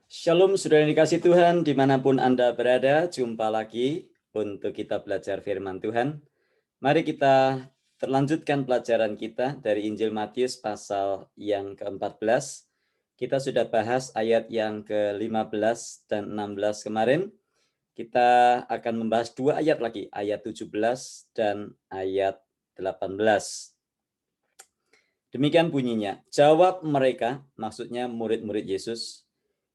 Shalom saudara yang dikasih Tuhan, dimanapun Anda berada, jumpa lagi untuk kita belajar firman Tuhan. Mari kita terlanjutkan pelajaran kita dari Injil Matius pasal yang ke-14. Kita sudah bahas ayat yang ke-15 dan 16 kemarin. Kita akan membahas dua ayat lagi, ayat 17 dan ayat 18. Demikian bunyinya, jawab mereka, maksudnya murid-murid Yesus,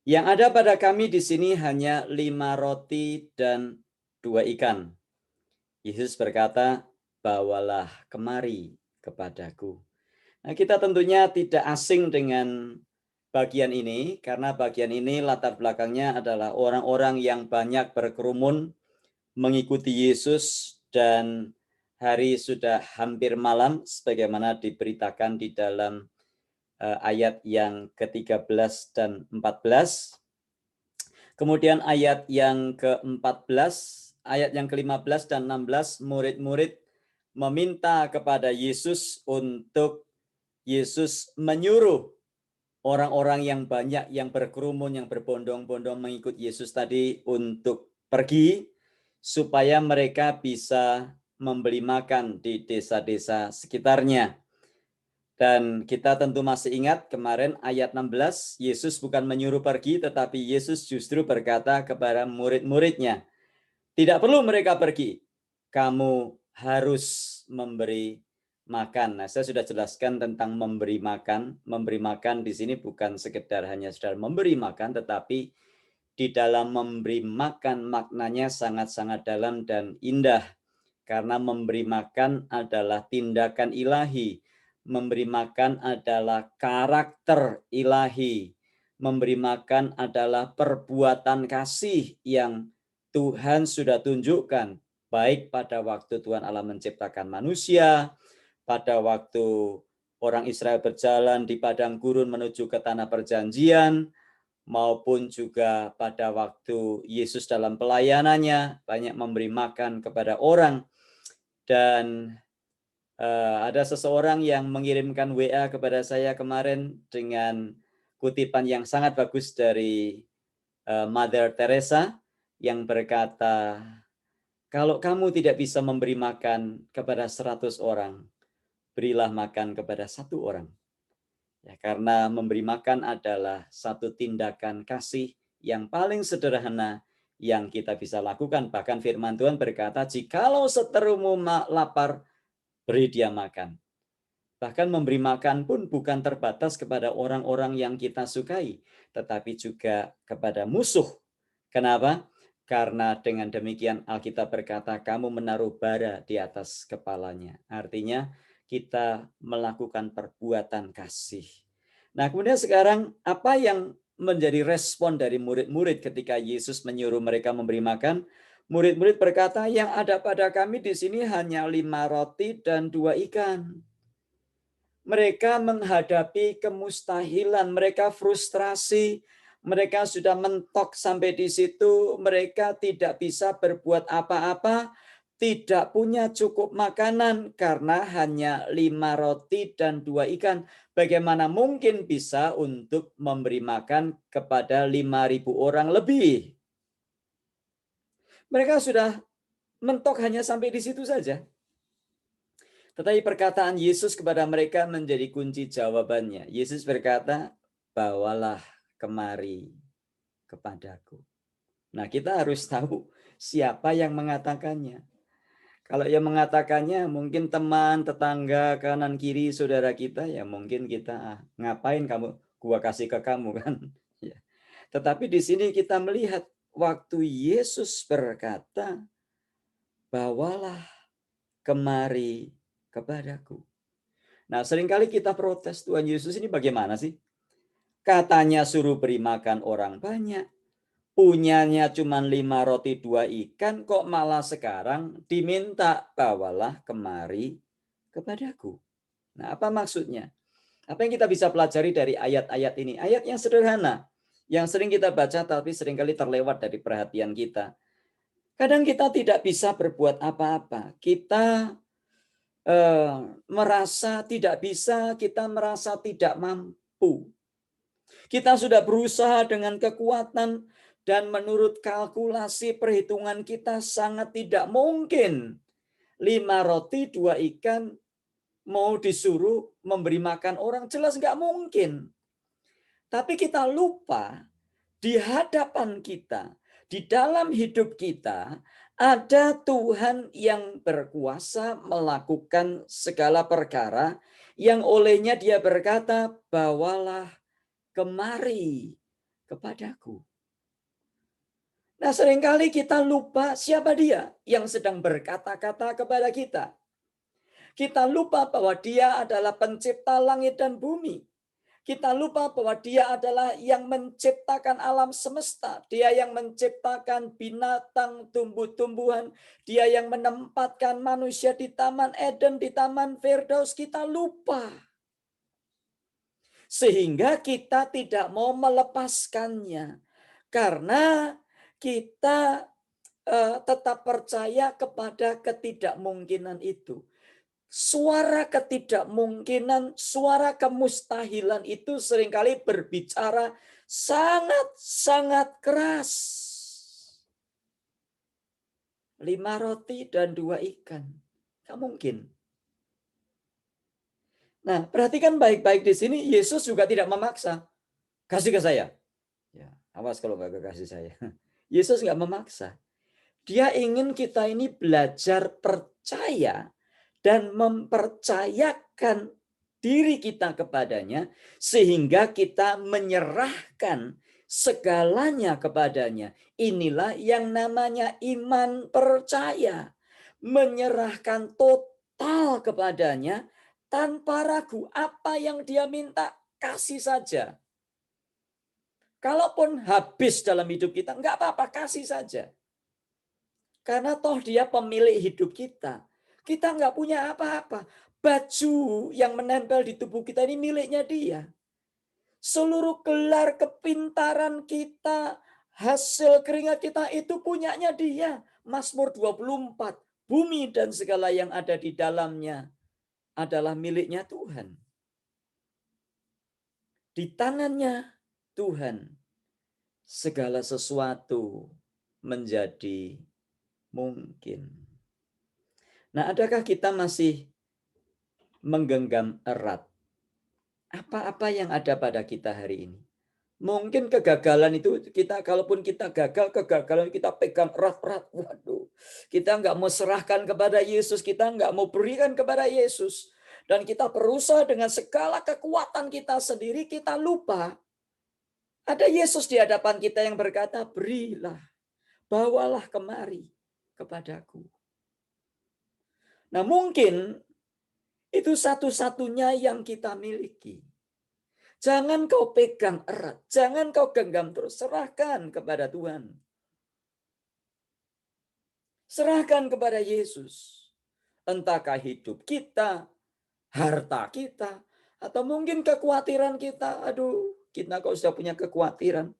yang ada pada kami di sini hanya 5 roti dan 2 ikan. Yesus berkata, bawalah kemari kepadaku. Nah, kita tentunya tidak asing dengan bagian ini, karena bagian ini latar belakangnya adalah orang-orang yang banyak berkerumun mengikuti Yesus dan hari sudah hampir malam sebagaimana diberitakan di dalam ayat yang ke-13 dan 14. Kemudian ayat yang ke-14, ayat yang ke-15 dan 16, murid-murid meminta kepada Yesus untuk Yesus menyuruh orang-orang yang banyak yang berkerumun, yang berbondong-bondong mengikut Yesus tadi untuk pergi supaya mereka bisa membeli makan di desa-desa sekitarnya. Dan kita tentu masih ingat kemarin ayat 16, Yesus bukan menyuruh pergi, tetapi Yesus justru berkata kepada murid-muridnya, tidak perlu mereka pergi, kamu harus memberi makan. Nah, saya sudah jelaskan tentang memberi makan. Memberi makan di sini bukan sekedar hanya sekedar memberi makan, tetapi di dalam memberi makan maknanya sangat-sangat dalam dan indah. Karena memberi makan adalah tindakan ilahi. Memberi makan adalah karakter ilahi. Memberi makan adalah perbuatan kasih yang Tuhan sudah tunjukkan, baik pada waktu Tuhan Allah menciptakan manusia, pada waktu orang Israel berjalan di padang gurun menuju ke tanah perjanjian, maupun juga pada waktu Yesus dalam pelayanannya banyak memberi makan kepada orang. Dan ada seseorang yang mengirimkan WA kepada saya kemarin dengan kutipan yang sangat bagus dari Mother Teresa yang berkata, kalau kamu tidak bisa memberi makan kepada 100 orang, berilah makan kepada 1 orang. Ya, karena memberi makan adalah satu tindakan kasih yang paling sederhana yang kita bisa lakukan. Bahkan firman Tuhan berkata, jikalau seterumu lapar, beri dia makan. Bahkan memberi makan pun bukan terbatas kepada orang-orang yang kita sukai, tetapi juga kepada musuh. Kenapa? Karena dengan demikian Alkitab berkata, kamu menaruh bara di atas kepalanya. Artinya kita melakukan perbuatan kasih. Nah, kemudian sekarang apa yang menjadi respon dari murid-murid ketika Yesus menyuruh mereka memberi makan? Murid-murid berkata, yang ada pada kami di sini hanya 5 roti dan 2 ikan. Mereka menghadapi kemustahilan, mereka frustrasi, mereka sudah mentok sampai di situ, mereka tidak bisa berbuat apa-apa, tidak punya cukup makanan karena hanya 5 roti dan 2 ikan. Bagaimana mungkin bisa untuk memberi makan kepada 5.000 orang lebih? Mereka sudah mentok hanya sampai di situ saja. Tetapi perkataan Yesus kepada mereka menjadi kunci jawabannya. Yesus berkata, bawalah kemari kepadaku. Nah, kita harus tahu siapa yang mengatakannya. Kalau yang mengatakannya mungkin teman, tetangga, kanan kiri saudara kita, ya mungkin kita ngapain kamu, gua kasih ke kamu kan. Ya. Tetapi di sini kita melihat waktu Yesus berkata, bawalah kemari kepadaku. Nah, seringkali kita protes, Tuhan Yesus ini bagaimana sih? Katanya suruh beri makan orang banyak. Punyanya cuma 5 roti 2 ikan, kok malah sekarang diminta bawalah kemari kepadaku. Nah, apa maksudnya? Apa yang kita bisa pelajari dari ayat-ayat ini? Ayat yang sederhana, yang sering kita baca tapi seringkali terlewat dari perhatian kita. Kadang kita tidak bisa berbuat apa-apa. Kita merasa tidak bisa, kita merasa tidak mampu. Kita sudah berusaha dengan kekuatan dan menurut kalkulasi perhitungan kita sangat tidak mungkin 5 roti 2 ikan mau disuruh memberi makan orang, jelas nggak mungkin. Tapi kita lupa di hadapan kita, di dalam hidup kita, ada Tuhan yang berkuasa melakukan segala perkara yang olehnya dia berkata, bawalah kemari kepadaku. Nah, seringkali kita lupa siapa dia yang sedang berkata-kata kepada kita. Kita lupa bahwa dia adalah pencipta langit dan bumi. Kita lupa bahwa dia adalah yang menciptakan alam semesta. Dia yang menciptakan binatang, tumbuh-tumbuhan. Dia yang menempatkan manusia di Taman Eden, di Taman Firdaus. Kita lupa. Sehingga kita tidak mau melepaskannya. Karena kita tetap percaya kepada ketidakmungkinan itu. Suara ketidakmungkinan, suara kemustahilan itu seringkali berbicara sangat-sangat keras. 5 roti dan 2 ikan. Gak mungkin. Nah, perhatikan baik-baik di sini, Yesus juga tidak memaksa. Kasih ke saya. Ya, awas kalau gak kasih saya. Yesus gak memaksa. Dia ingin kita ini belajar percaya dan mempercayakan diri kita kepadanya sehingga kita menyerahkan segalanya kepadanya. Inilah yang namanya iman percaya. Menyerahkan total kepadanya tanpa ragu. Apa yang dia minta, kasih saja. Kalaupun habis dalam hidup kita, enggak apa-apa, kasih saja. Karena toh dia pemilik hidup kita. Kita nggak punya apa-apa. Baju yang menempel di tubuh kita ini miliknya dia. Seluruh gelar kepintaran kita, hasil keringat kita itu punyanya dia. Mazmur 24. Bumi dan segala yang ada di dalamnya adalah miliknya Tuhan. Di tangannya Tuhan, segala sesuatu menjadi mungkin. Nah, adakah kita masih menggenggam erat apa-apa yang ada pada kita hari ini? Mungkin kegagalan itu kita, kalaupun kita gagal, kegagalan kita pegang erat-erat. Waduh, kita nggak mau serahkan kepada Yesus, kita nggak mau berikan kepada Yesus. Dan kita berusaha dengan segala kekuatan kita sendiri, kita lupa. Ada Yesus di hadapan kita yang berkata, berilah, bawalah kemari kepadaku. Nah, mungkin itu satu-satunya yang kita miliki. Jangan kau pegang erat, jangan kau genggam terus, serahkan kepada Tuhan. Serahkan kepada Yesus. Entahkah hidup kita, harta kita, atau mungkin kekhawatiran kita. Aduh, kita kok sudah punya kekhawatiran.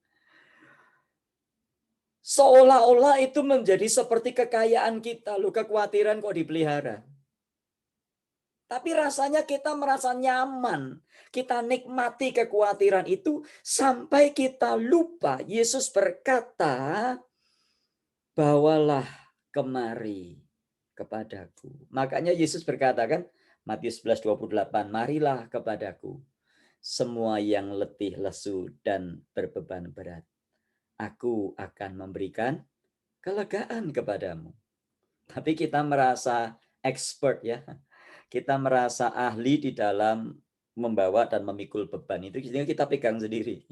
Seolah-olah itu menjadi seperti kekayaan kita. Loh, kekhawatiran kok dipelihara. Tapi rasanya kita merasa nyaman. Kita nikmati kekhawatiran itu sampai kita lupa. Yesus berkata, bawalah kemari kepadaku. Makanya Yesus berkata kan, Matius 11:28, marilah kepadaku semua yang letih, lesu, dan berbeban berat. Aku akan memberikan kelegaan kepadamu. Tapi kita merasa expert ya. Kita merasa ahli di dalam membawa dan memikul beban itu, kita pegang sendiri.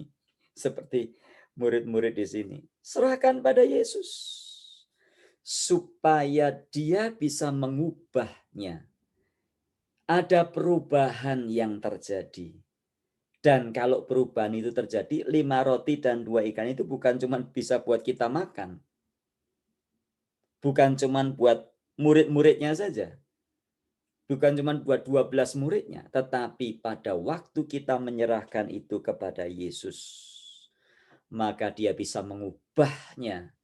Seperti murid-murid di sini. Serahkan pada Yesus. Supaya dia bisa mengubahnya. Ada perubahan yang terjadi. Dan kalau perubahan itu terjadi, 5 roti dan 2 ikan itu bukan cuma bisa buat kita makan. Bukan cuma buat murid-muridnya saja. Bukan cuma buat 12 muridnya, tetapi pada waktu kita menyerahkan itu kepada Yesus, maka dia bisa mengubahnya,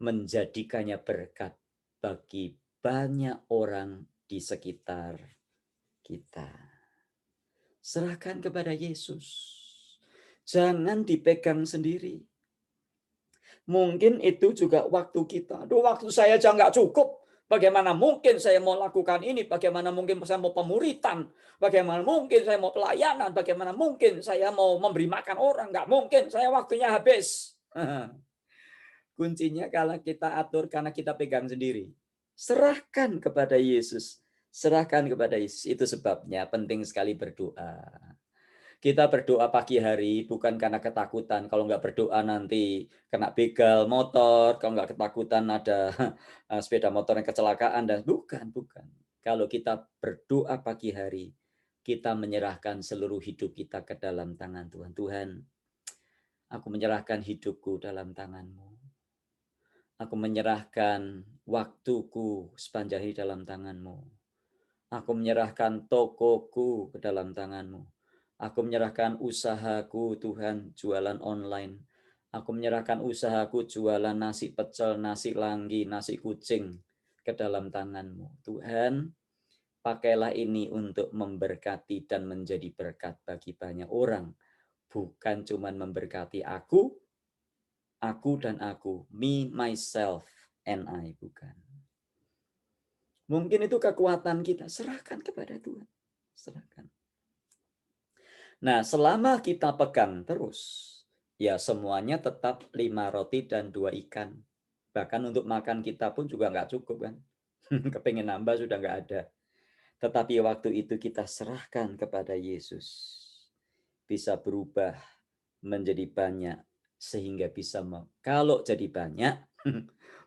menjadikannya berkat bagi banyak orang di sekitar kita. Serahkan kepada Yesus. Jangan dipegang sendiri. Mungkin itu juga waktu kita. Aduh, waktu saya aja nggak cukup. Bagaimana mungkin saya mau lakukan ini? Bagaimana mungkin saya mau pemuritan? Bagaimana mungkin saya mau pelayanan? Bagaimana mungkin saya mau memberi makan orang? Nggak mungkin, saya waktunya habis. Kuncinya kalau kita atur karena kita pegang sendiri. Serahkan kepada Yesus. Serahkan kepada Yesus. Itu sebabnya penting sekali berdoa. Kita berdoa pagi hari bukan karena ketakutan. Kalau nggak berdoa nanti kena begal motor. Kalau nggak ketakutan ada sepeda motor yang kecelakaan. Dan bukan. Kalau kita berdoa pagi hari, kita menyerahkan seluruh hidup kita ke dalam tangan Tuhan. Tuhan, aku menyerahkan hidupku dalam tangan-Mu. Aku menyerahkan waktuku sepanjang hari dalam tangan-Mu. Aku menyerahkan tokoku ke dalam tangan-Mu. Aku menyerahkan usahaku, Tuhan, jualan online. Aku menyerahkan usahaku jualan nasi pecel, nasi langgi, nasi kucing ke dalam tangan-Mu. Tuhan, pakailah ini untuk memberkati dan menjadi berkat bagi banyak orang. Bukan cuma memberkati aku dan aku, me, myself, and I, bukan. Mungkin itu kekuatan kita, serahkan kepada Tuhan. Serahkan. Nah, selama kita pegang terus, ya semuanya tetap 5 roti dan 2 ikan. Bahkan untuk makan kita pun juga nggak cukup kan. Kepengen nambah sudah nggak ada. Tetapi waktu itu kita serahkan kepada Yesus. Bisa berubah menjadi banyak. Sehingga bisa, kalau jadi banyak,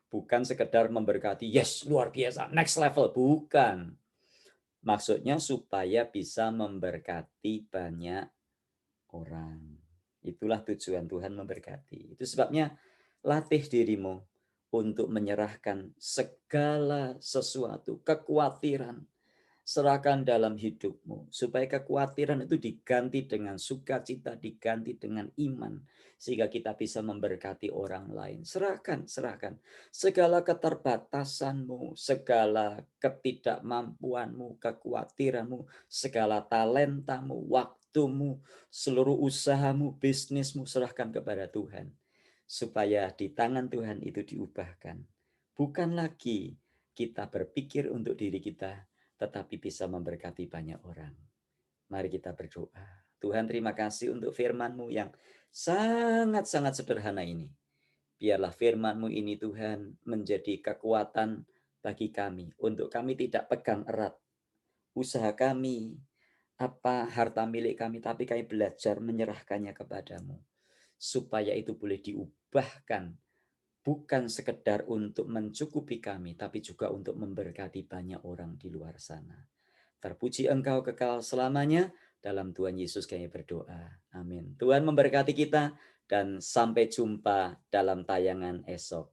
bukan sekedar memberkati, yes luar biasa, next level. Bukan. Maksudnya supaya bisa memberkati banyak orang. Itulah tujuan Tuhan memberkati. Itu sebabnya latih dirimu untuk menyerahkan segala sesuatu, kekhawatiran, serahkan dalam hidupmu. Supaya kekhawatiran itu diganti dengan sukacita, diganti dengan iman. Sehingga kita bisa memberkati orang lain. Serahkan. Segala keterbatasanmu, segala ketidakmampuanmu, kekhawatiranmu, segala talentamu, waktumu, seluruh usahamu, bisnismu, serahkan kepada Tuhan. Supaya di tangan Tuhan itu diubahkan. Bukan lagi kita berpikir untuk diri kita, tetapi bisa memberkati banyak orang. Mari kita berdoa. Tuhan, terima kasih untuk firman-Mu yang sangat-sangat sederhana ini. Biarlah firman-Mu ini Tuhan menjadi kekuatan bagi kami. Untuk kami tidak pegang erat usaha kami, apa harta milik kami, tapi kami belajar menyerahkannya kepadamu. Supaya itu boleh diubahkan, bukan sekedar untuk mencukupi kami, tapi juga untuk memberkati banyak orang di luar sana. Terpuji Engkau kekal selamanya. Dalam Tuhan Yesus kami berdoa. Amin. Tuhan memberkati kita dan sampai jumpa dalam tayangan esok.